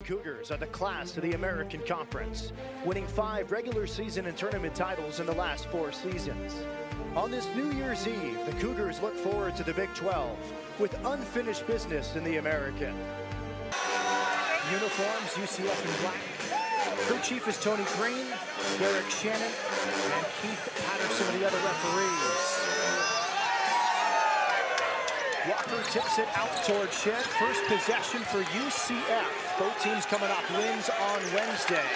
Cougars are the class of the American Conference, winning 5 regular season and tournament titles in the last 4 seasons. On this New Year's Eve, the Cougars look forward to the Big 12 with unfinished business in the American. Uniforms, UCF in black. Crew chief is Tony Green, Derek Shannon, and Keith Patterson are the other referees. Walker tips it out toward Shed. First possession for UCF. Both teams coming off wins on Wednesday.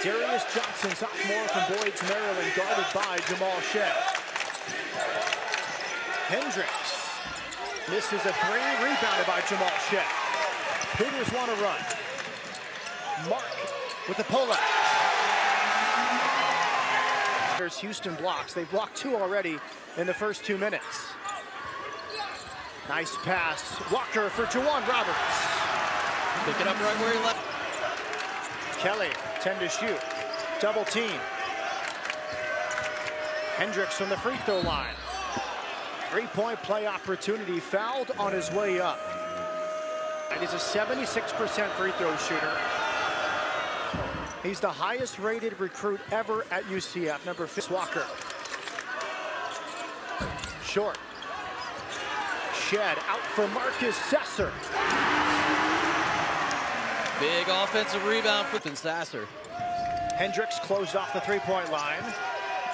Darius Johnson, sophomore from Boyd's, Maryland, guarded by Jamal Shed. Hendricks misses a 3, rebounded by Jamal Shed. Cougars want to run. Mark with the pull-up. There's Houston blocks. They blocked 2 already in the first 2 minutes. Nice pass. Walker for Juwan Roberts. Pick it up right where he left. Kelly, 10 to shoot. Double team. Hendricks from the free throw line. 3-point play opportunity, fouled on his way up. And he's a 76% free throw shooter. He's the highest rated recruit ever at UCF, number 5, Walker. Short. Shed out for Marcus Sasser. Big offensive rebound for Sasser. Hendricks closed off the 3-point line.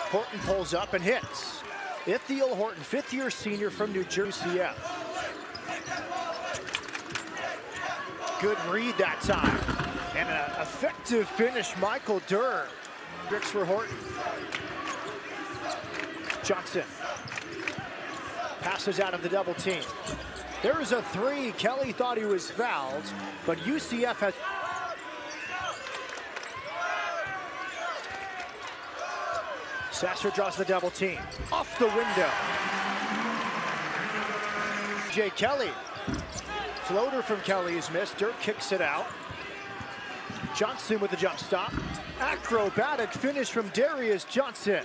Horton pulls up and hits. Ithiel Horton, 5th-year senior from New Jersey. UCF. Good read that time. And an effective finish, Michael Durr. Hendricks for Horton. Johnson. Passes out of the double team. There's a 3. Kelly thought he was fouled, but UCF has... Sasser draws the double team. Off the window. Jay Kelly. Floater from Kelly is missed. Dirk kicks it out. Johnson with the jump stop. Acrobatic finish from Darius Johnson.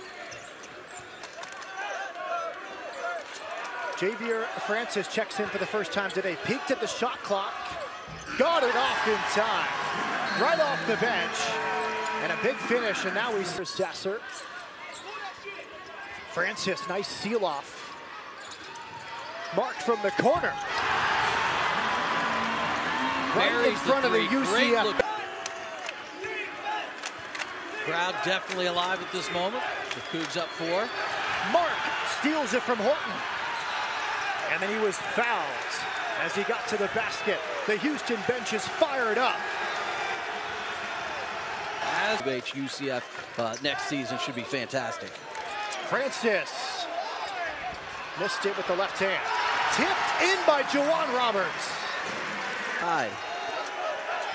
Javier Francis checks in for the first time today. Peeked at the shot clock. Got it off in time. Right off the bench. And a big finish, and now he's for Sasser. Francis, nice seal off. Marked from the corner. Right in front of the UCF. Crowd definitely alive at this moment. The Cougs up 4. Mark steals it from Horton. And then he was fouled as he got to the basket. The Houston bench is fired up. As UCF next season should be fantastic. Francis missed it with the left hand. Tipped in by Juwan Roberts.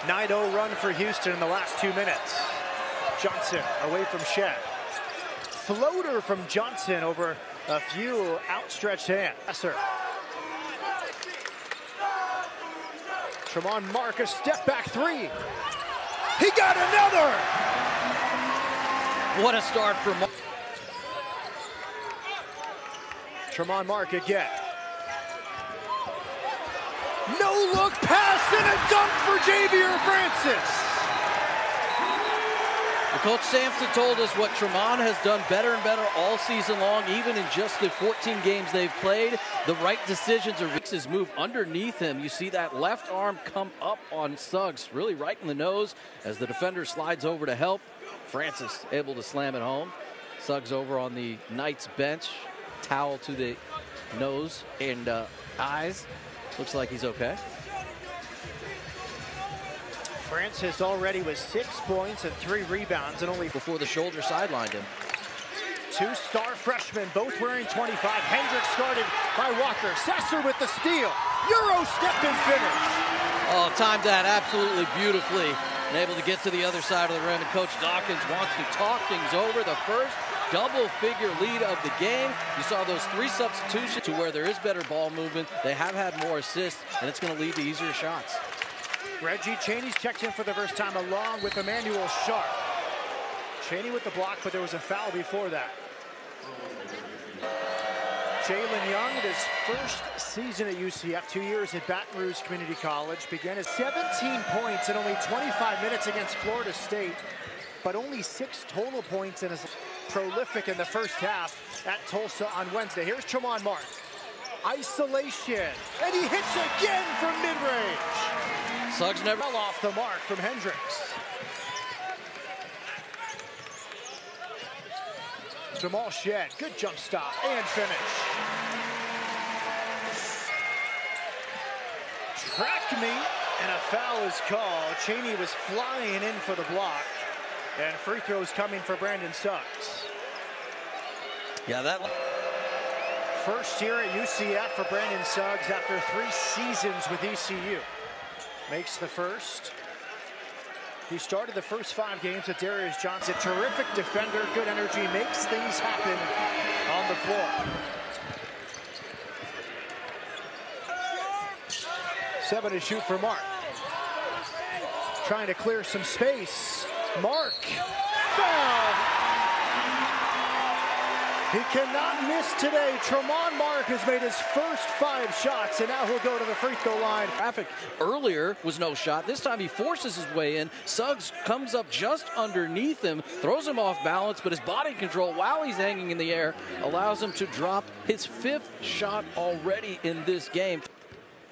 9-0 run for Houston in the last 2 minutes. Johnson away from Shed. Floater from Johnson over a few outstretched hands. Sasser. Tremont Mark, a step back 3. He got another! What a start for Mark. Tremont Mark again. No look pass and a dunk for Javier Francis. Coach Sampson told us what Tremont has done better and better all season long, even in just the 14 games they've played. The right decisions are his move underneath him. You see that left arm come up on Suggs, really right in the nose as the defender slides over to help. Francis able to slam it home. Suggs over on the Knights bench, towel to the nose and eyes. Looks like he's okay. Francis already with 6 points and 3 rebounds and only before the shoulder sidelined him. 2 star freshmen, both wearing 25. Hendricks started by Walker. Sasser with the steal. Euro step and finish. Oh, timed that absolutely beautifully. And able to get to the other side of the rim. And Coach Dawkins wants to talk things over. The first double-figure lead of the game. You saw those 3 substitutions to where there is better ball movement. They have had more assists, and it's going to lead to easier shots. Reggie Chaney's checked in for the first time along with Emmanuel Sharp. Chaney with the block, but there was a foul before that. Jalen Young, in his first season at UCF, 2 years at Baton Rouge Community College, began as 17 points in only 25 minutes against Florida State, but only 6 total points and is prolific in the first half at Tulsa on Wednesday. Here's Tramon Mark. Isolation, and he hits again from mid-range. Suggs never Well off the mark from Hendricks. Jamal Shead, good jump stop and finish. Track meet, and a foul is called. Chaney was flying in for the block, and free throws coming for Brandon Suggs. Yeah, that First year at UCF for Brandon Suggs after 3 seasons with ECU. Makes the first. He started the first 5 games with Darius Johnson. Terrific defender, good energy, makes things happen on the floor. 7 to shoot for Mark. Trying to clear some space. Mark, foul. He cannot miss today. Tramon Mark has made his first 5 shots, and now he'll go to the free throw line. traffic earlier was no shot. This time he forces his way in. Suggs comes up just underneath him, throws him off balance, but his body control while he's hanging in the air allows him to drop his 5th shot already in this game.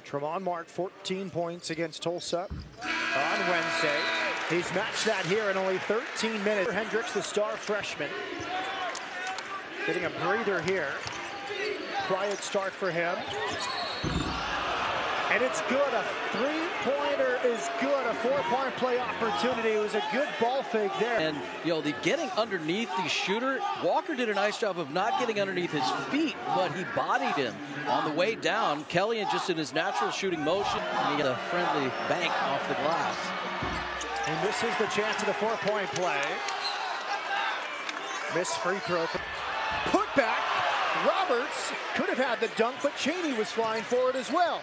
Tramon Mark, 14 points against Tulsa on Wednesday. He's matched that here in only 13 minutes. Hendricks, the star freshman, getting a breather here. Quiet start for him. And it's good. A 3-pointer is good. A 4-point play opportunity. It was a good ball fake there. And, you know, the getting underneath the shooter, Walker did a nice job of not getting underneath his feet, but he bodied him on the way down. Kellyan just in his natural shooting motion, and he got a friendly bank off the glass. And this is the chance of the 4-point play. Missed free throw. Put back. Roberts could have had the dunk, but Chaney was flying for it as well.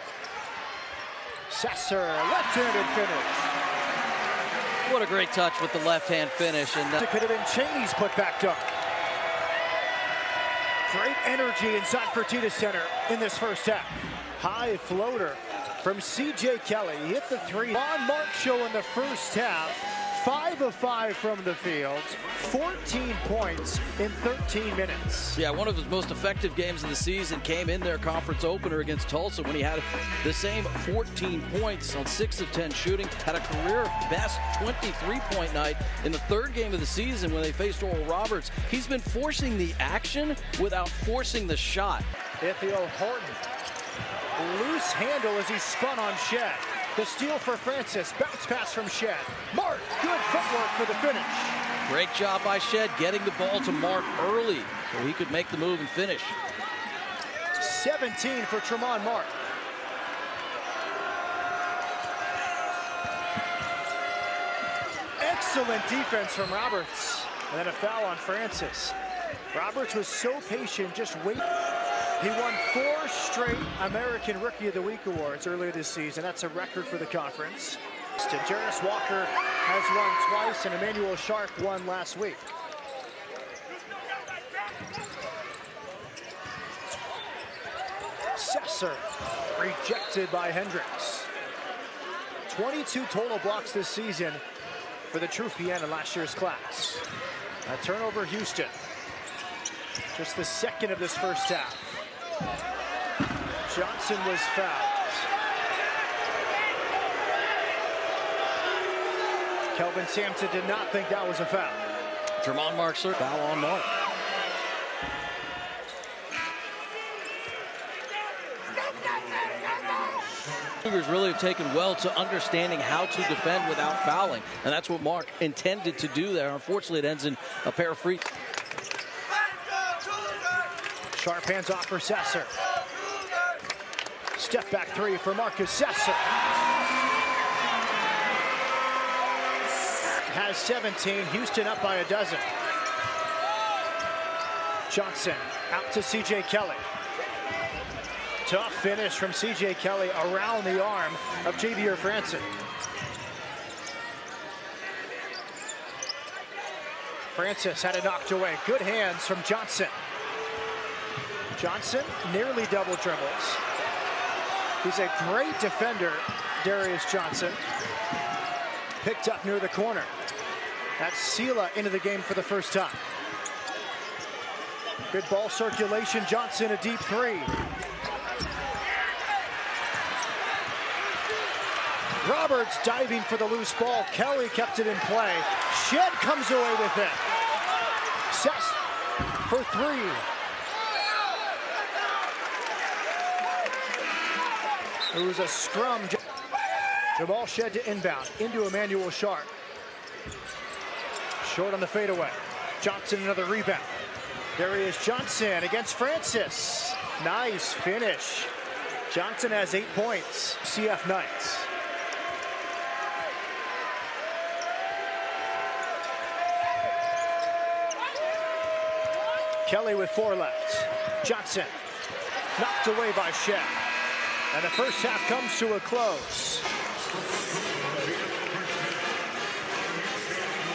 Sesser, left-handed finish. What a great touch with the left-hand finish. And It could have been Chaney's putback dunk. Great energy inside Fertitta Center in this first half. High floater from C.J. Kelly. He hit the 3. On Mark show in the first half. 5 of 5 from the field, 14 points in 13 minutes. yeah, one of his most effective games of the season came in their conference opener against Tulsa when he had the same 14 points on 6 of 10 shooting, had a career best 23-point night in the 3rd game of the season when they faced Oral Roberts. He's been forcing the action without forcing the shot. Ithiel Horton, loose handle as he spun on Shead. The steal for Francis, bounce pass from Shead. Mark, good footwork for the finish. Great job by Shead getting the ball to Mark early so he could make the move and finish. 17 for Tramon Mark. Excellent defense from Roberts. And then a foul on Francis. Roberts was so patient, just wait. He won 4 straight American Rookie of the Week awards earlier this season. That's a record for the conference. Jarace Walker has won twice, and Emmanuel Sharp won last week. Sesser, rejected by Hendricks. 22 total blocks this season for the Troufienne in last year's class. A turnover, Houston. Just the 2nd of this first half. Johnson was fouled. Kelvin Sampson did not think that was a foul. Tramon Mark, sir. Foul on Mark. Cougars really have taken well to understanding how to defend without fouling, and that's what Mark intended to do there. Unfortunately, it ends in a pair of free. Sharp hands off for Sesser. Step back 3 for Marcus Sesser. Has 17, Houston up by a dozen. Johnson out to C.J. Kelly. Tough finish from C.J. Kelly around the arm of Javier Francis. Francis had it knocked away. Good hands from Johnson. Johnson nearly double dribbles. He's a great defender, Darius Johnson. Picked up near the corner. That's Sela into the game for the first time. Good ball circulation. Johnson, a deep three. Roberts diving for the loose ball. Kelly kept it in play. Shed comes away with it. Sess for three. It was a scrum. Jamal Shed to inbound into Emmanuel Sharp. Short on the fadeaway. Johnson another rebound. Darius Johnson against Francis. Nice finish. Johnson has 8 points. CF Knights. Kelly with 4 left. Johnson knocked away by Shed. And the first half comes to a close.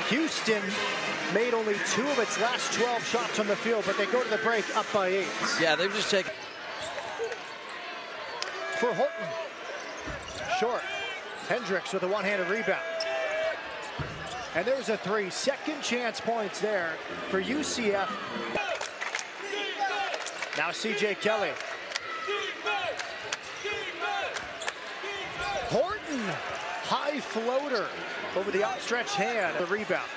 Houston made only 2 of its last 12 shots on the field, but they go to the break up by 8. Yeah, they've just taken. For Horton. Short. Hendricks with a one-handed rebound. And there's a 3. Second chance points there for UCF. Now CJ Kelly. Horton, high floater over the outstretched hand. The rebound.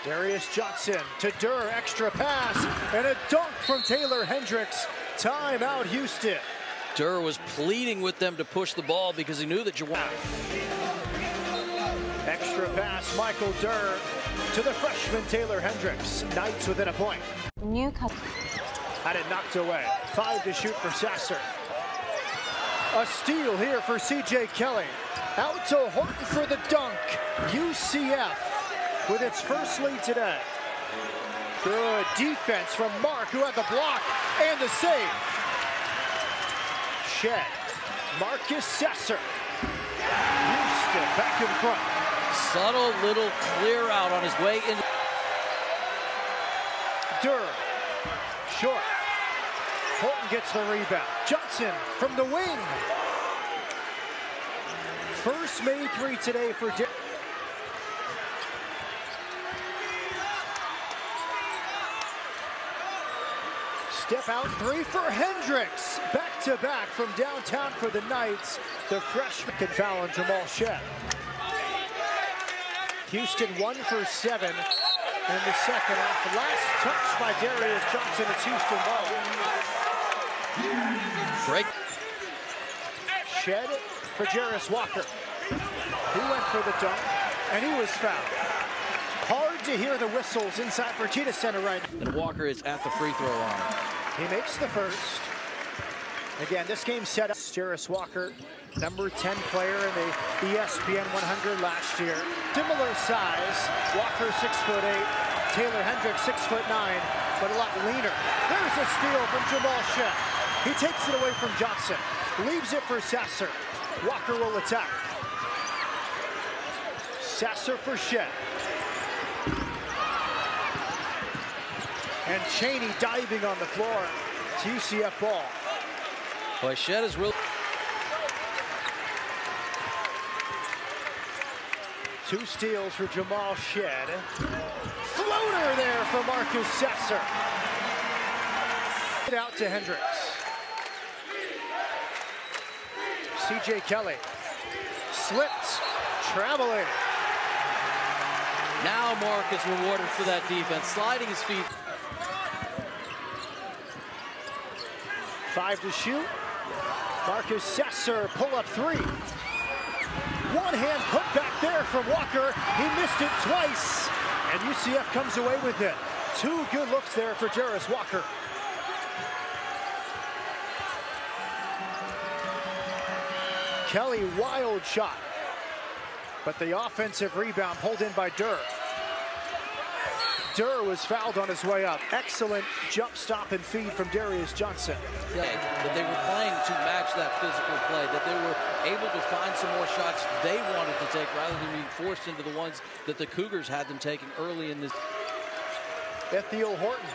Darius Johnson to Durr, extra pass, and a dunk from Taylor Hendricks. Timeout Houston. Durr was pleading with them to push the ball because he knew that Jawan. Extra pass, Michael Durr to the freshman Taylor Hendricks. Knights within a point. Had it knocked away. 5 to shoot for Sasser. A steal here for CJ Kelly. Out to Horton for the dunk. UCF with its first lead today. Good defense from Mark, who had the block and the save. Shed. Marcus Sasser. Houston back in front. Subtle little clear out on his way in. Durr. Short. Horton gets the rebound. Johnson from the wing. First made 3 today for Derek. Step out 3 for Hendricks. Back to back from downtown for the Knights. The freshman can foul on Jamal Shed. Houston 1 for 7 in the second half. Last touch by Darius Johnson. It's Houston ball. Break. Shed for Jarris Walker. He went for the dunk, and he was fouled. Hard to hear the whistles inside Fertitta Center right now. And Walker is at the free throw line. He makes the first. Again, this game set up. Jarris Walker, number 10 player in the ESPN 100 last year. Similar size. Walker 6'8". Taylor Hendricks 6'9", but a lot leaner. There's a steal from Jamal Shed. He takes it away from Johnson. Leaves it for Sasser. Walker will attack. Sasser for Shed. And Chaney diving on the floor. It's UCF ball. Boy, Shed is really. 2 steals for Jamal Shed. Floater there for Marcus Sasser. Out to Hendricks. CJ Kelly. Slipped. Traveling. Now Mark is rewarded for that defense, sliding his feet. 5 to shoot. Marcus Sasser, pull-up 3. One hand put back there from Walker. He missed it twice, and UCF comes away with it. 2 good looks there for Jarris Walker. Kelly, wild shot. But the offensive rebound pulled in by Durr. Durr was fouled on his way up. Excellent jump stop and feed from Darius Johnson. Yeah, that they were playing to match that physical play, that they were able to find some more shots they wanted to take rather than being forced into the ones that the Cougars had them taking early in this. Ithiel Horton.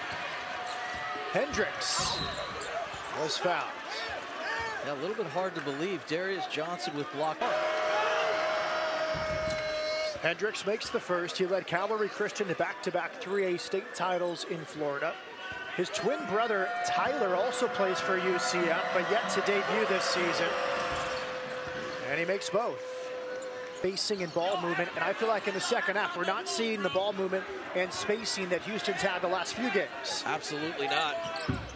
Hendricks was fouled. Yeah, a little bit hard to believe. Darius Johnson with block. Hendricks makes the first. He led Calvary Christian to back-to-back 3A state titles in Florida. His twin brother, Tyler, also plays for UCF, but yet to debut this season. And he makes both. Spacing and ball movement, and I feel like in the second half, we're not seeing the ball movement and spacing that Houston's had the last few games. Absolutely not.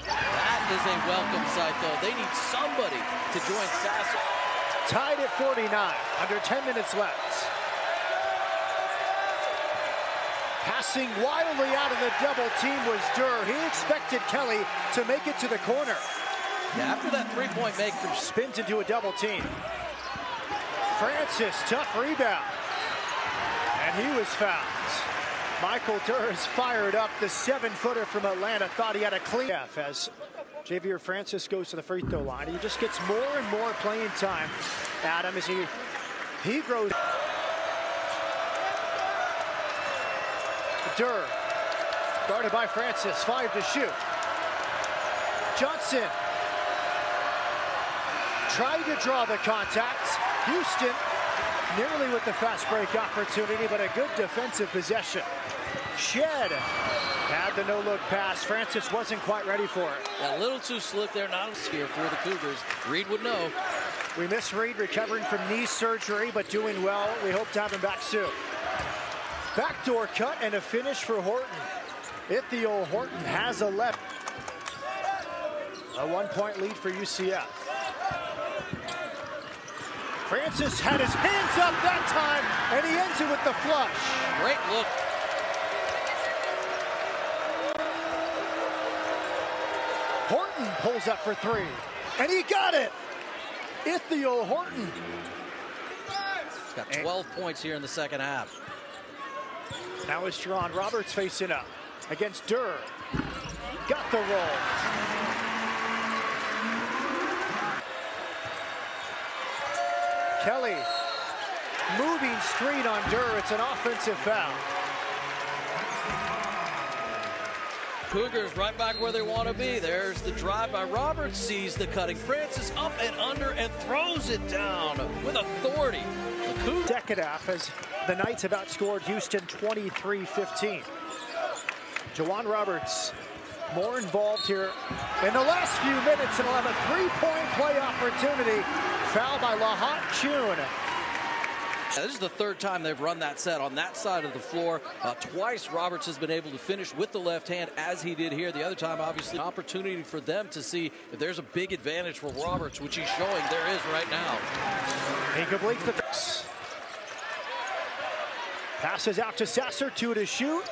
That is a welcome sight, though. They need somebody to join Sasser. Tied at 49, under 10 minutes left. Passing wildly out of the double team was Durr. He expected Kelly to make it to the corner. Yeah, after that three-point make from spins into a double team. Francis, tough rebound. And he was fouled. Michael Durr is fired up. The 7-footer from Atlanta thought he had a clean as Javier Francis goes to the free throw line. He just gets more and more playing time, Adam, as he grows. Durr, guarded by Francis, 5 to shoot. Johnson tried to draw the contact. Houston nearly with the fast break opportunity, but a good defensive possession. Shed had the no-look pass. Francis wasn't quite ready for it. A little too slick there, not here for the Cougars. Reed would know. We miss Reed recovering from knee surgery, but doing well. We hope to have him back soon. Backdoor cut and a finish for Horton. Ithiel Horton has 11. A 1-point lead for UCF. Francis had his hands up that time, and he ends it with the flush. Great look. Horton pulls up for 3, and he got it. Ithiel Horton. He's got 12 points here in the second half. Now it's Jerron Roberts facing up against Durr. Got the roll. Kelly, moving screen on Durr. It's an offensive foul. Cougars right back where they want to be. There's the drive by Roberts, sees the cutting. Francis up and under and throws it down with authority. The Cougars. Second half as the Knights have outscored Houston 23-15. Jawan Roberts more involved here in the last few minutes, and he'll have a 3-point play opportunity. Foul by Lahat Chun. This is the third time they've run that set on that side of the floor. Twice Roberts has been able to finish with the left hand as he did here. The other time, obviously, an opportunity for them to see if there's a big advantage for Roberts, which he's showing there is right now. He completes the pass. Passes out to Sasser, 2 to shoot.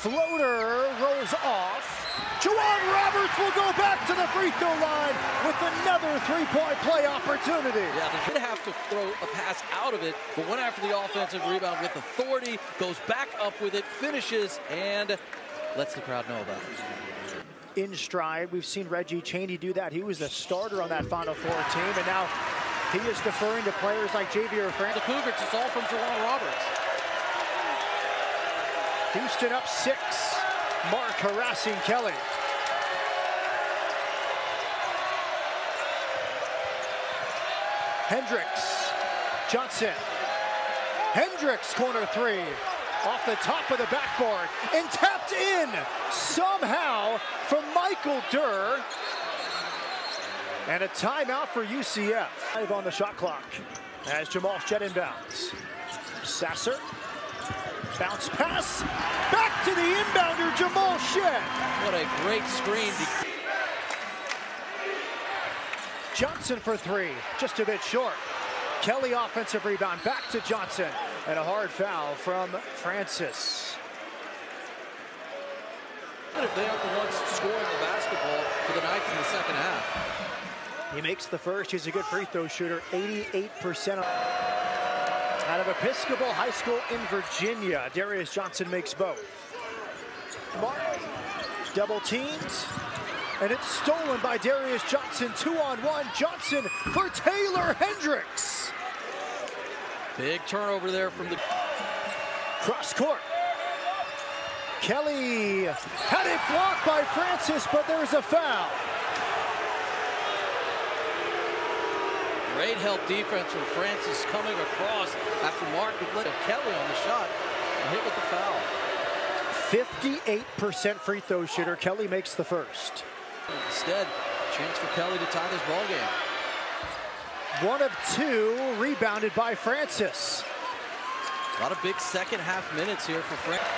Floater rolls off. Jawan Roberts will go back to the free throw line with another 3-point play opportunity. Yeah, they did have to throw a pass out of it, but went after the offensive rebound with authority, goes back up with it, finishes, and lets the crowd know about it. In stride, we've seen Reggie Chaney do that. He was the starter on that Final Four team, and now he is deferring to players like Javier Francis. The Cougars, it's all from Jawan Roberts. Houston up 6. Mark harassing Kelly. Hendricks. Johnson. Hendricks, corner 3. Off the top of the backboard. And tapped in somehow from Michael Durr. And a timeout for UCF. 5 on the shot clock as Jamal Shed inbounds. Sasser. Bounce pass, back to the inbounder, Jamal Shed. What a great screen. Johnson for 3, just a bit short. Kelly offensive rebound, back to Johnson, and a hard foul from Francis. If they aren't the ones scoring the basketball for the Knights in the second half. He makes the first, he's a good free throw shooter, 88%. Out of Episcopal High School in Virginia, Darius Johnson makes both. Mark double teams, and it's stolen by Darius Johnson. 2-on-1, Johnson for Taylor Hendricks. Big turnover there from the cross court. Kelly had it blocked by Francis, but there's a foul. Great help defense from Francis coming across after Mark would let Kelly on the shot and hit with the foul. 58% free throw shooter. Kelly makes the first. Instead, chance for Kelly to tie this ball game. 1 of 2, rebounded by Francis. A lot of big second half minutes here for Francis.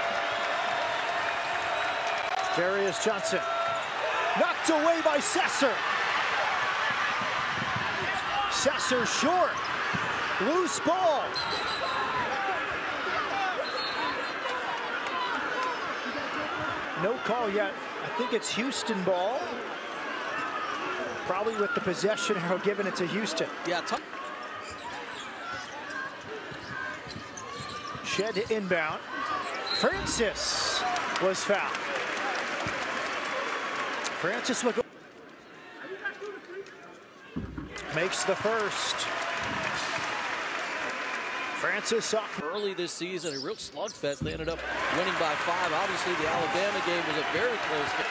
Darius Johnson knocked away by Sasser. Sasser short. Loose ball. No call yet. I think it's Houston ball. Probably with the possession arrow given it to Houston. Yeah, Shed to inbound. Francis was fouled. Francis will go. Makes the first. Francis up. Early this season, a real slugfest. They ended up winning by 5. Obviously, the Alabama game was a very close game.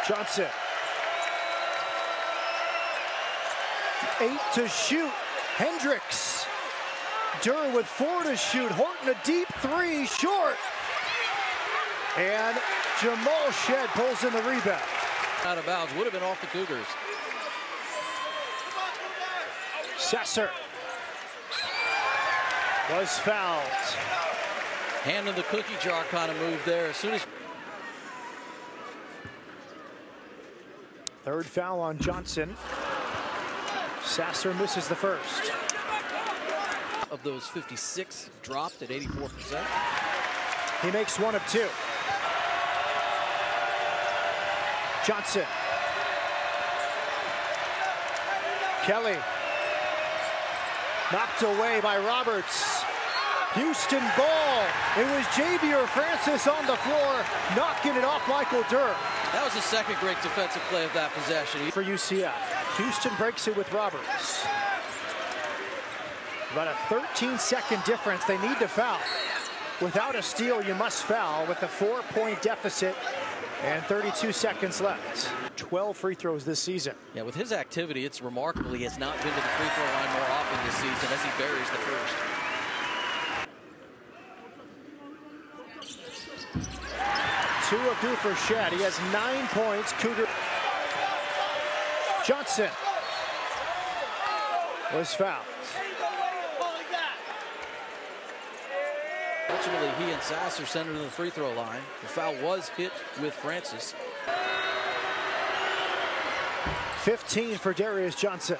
Johnson. 8 to shoot. Hendricks. Durr with 4 to shoot. Horton a deep 3, short. And Jamal Shead pulls in the rebound. Out of bounds, would have been off the Cougars. Sasser was fouled. Hand in the cookie jar kind of move there. As soon as third foul on Johnson. Sasser misses the first. Of those 56 dropped at 84%. He makes 1 of 2. Johnson. Kelly. Knocked away by Roberts. Houston ball. It was Javier Francis on the floor, knocking it off Michael Durr. That was the second great defensive play of that possession. For UCF. Houston breaks it with Roberts. About a 13-second difference. They need to foul. Without a steal, you must foul with a 4-point deficit and 32 seconds left. 12 free throws this season. Yeah, with his activity, it's remarkable he has not been to the free throw line more often this season as he buries the first. Two of 2 for Shead. He has 9 points. Cougar. Johnson was fouled. Fortunately, he and Sasser sent him to the free throw line. The foul was hit with Francis. 15 for Darius Johnson.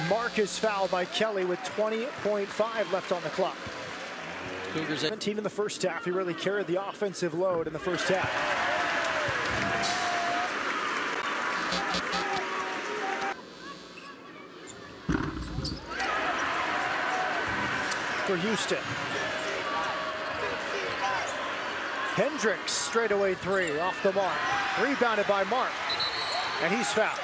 Mark is fouled by Kelly with 20.5 left on the clock. Cougars 17 in the first half. He really carried the offensive load in the first half. For Houston. Hendricks straightaway 3 off the mark. Rebounded by Mark. And he's fouled.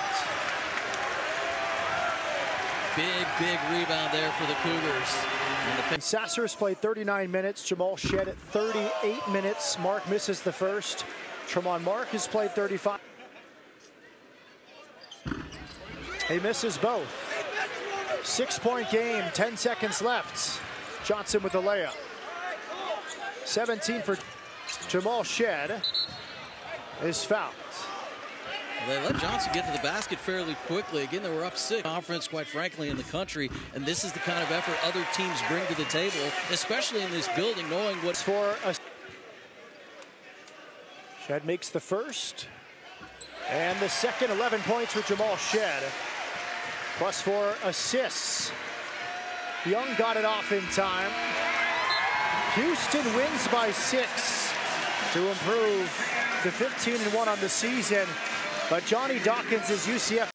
Big rebound there for the Cougars. And Sasser has played 39 minutes. Jamal Shead at 38 minutes. Mark misses the first. Tremont Mark has played 35. He misses both. 6-point game, 10 seconds left. Johnson with the layup. 17 for Jamal Shead is fouled. They let Johnson get to the basket fairly quickly. Again, they were up 6. Conference, quite frankly, in the country. And this is the kind of effort other teams bring to the table, especially in this building, knowing what's for a... Shead makes the first. And the second, 11 points for Jamal Shead. Plus 4 assists. Young got it off in time. Houston wins by 6 to improve to 15-1 on the season. But Johnny Dawkins is UCF.